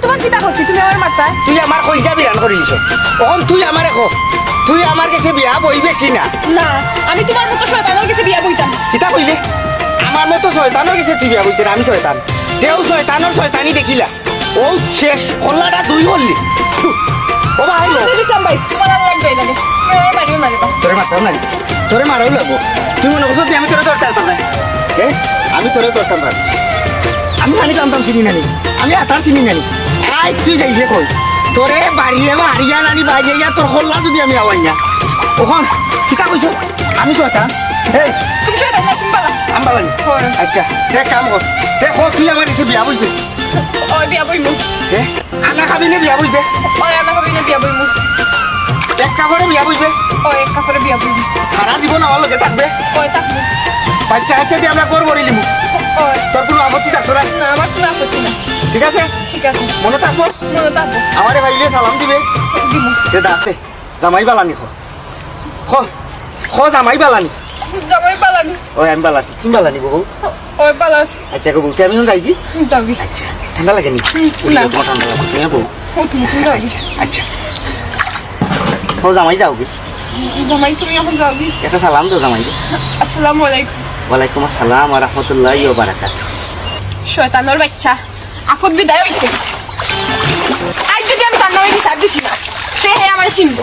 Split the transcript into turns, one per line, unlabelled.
তোমার চিন্তা করছি তুমি আমার মারতা
তুই আমার কইজা বিরান করে দিছ তখন তুই আমারে কো তুই আমার কাছে বিয়া বইবে কিনা
না আমি তোমার মতো শয়তানের কাছে বিয়া বইতাম
কিতা কইলে আমার মতো শয়তানের কাছে তুই বিয়া বইতে না আমি শয়তান দেও শয়তানের শয়তানি দেখিলা ও শেষ খোল্লাটা দুই হল্লি ও ভাই লো
ইসলাম ভাই তোমার আর লাগবে না তুমি আমার মারিও না রে বাবা।
তোরে মারতাম না তোরে মারাও লাগবো তুই মনে করছো আমি তোরে দরকার পারতাম না আমি তোরে দরকার পার আমি জানি জানতাম চিনি নানি আমি আতার চিনি নানি আই তুই যাইবে কই তোরে বাড়িয়ে হারিয়া নানি বাজিয়া তোর খোল্লা যদি আমি আওয়াই না ওখান কিতা কইছো আমি শয়তান এই
তুমি শয়তান না তুমি বালা
আমবালানি
হয়।
আচ্ছা দেখ কাম কর দেখো তুই আমার কাছে বিয়া বুঝবে
ওই বিয়া বইমু
আনা খাবি না বিয়া বুঝবে
ওই আমার হবে না বিয়া বইমু
এক কাপড়ে বিয়া বুঝবে
ওই এক কাপড়ে বিয়া বইমু
সারা জীবন আমার লগে থাকবে
ওই থাকবো
বাচ্চা বাচ্চা দিয়ে আমরা গড় বড়ি লিমু
ওই
তোর কোনো আপত্তি থাকতো না
না আমার কোনো আপত্তি না
ঠিক আছে
ঠিক আছে
মনে থাকবো
মনে থাকবো
আমারে ভাইলে সালাম দিবে
দিমু
যে দাঁতে জামাই বালানি খো জামাই বালানি
জামাই পালানি
ওই আমি বালাছি তুমি বালানি বহু
ওই পালাস
আচ্ছা গো বলতে আমি যাই কি
যাবি
আচ্ছা ঠান্ডা লাগে নি
না।
তোমার ঠান্ডা লাগে তুমি বউ
ও তুমি যাবি
আচ্ছা খো জামাই যাও কি
জামাই তুমি এখন যাবি
একটা সালাম দাও জামাই
আসসালামু আলাইকুম
ওয়ালাইকুম আসসালাম ওয়া রাহমাতুল্লাহি ওয়া বারাকাতুহু
শয়তানের বাচ্চা আফত বিদায় হইছে আজ যদি আমি তার নামে বিচার দিছি না সে হে আমার চিনবো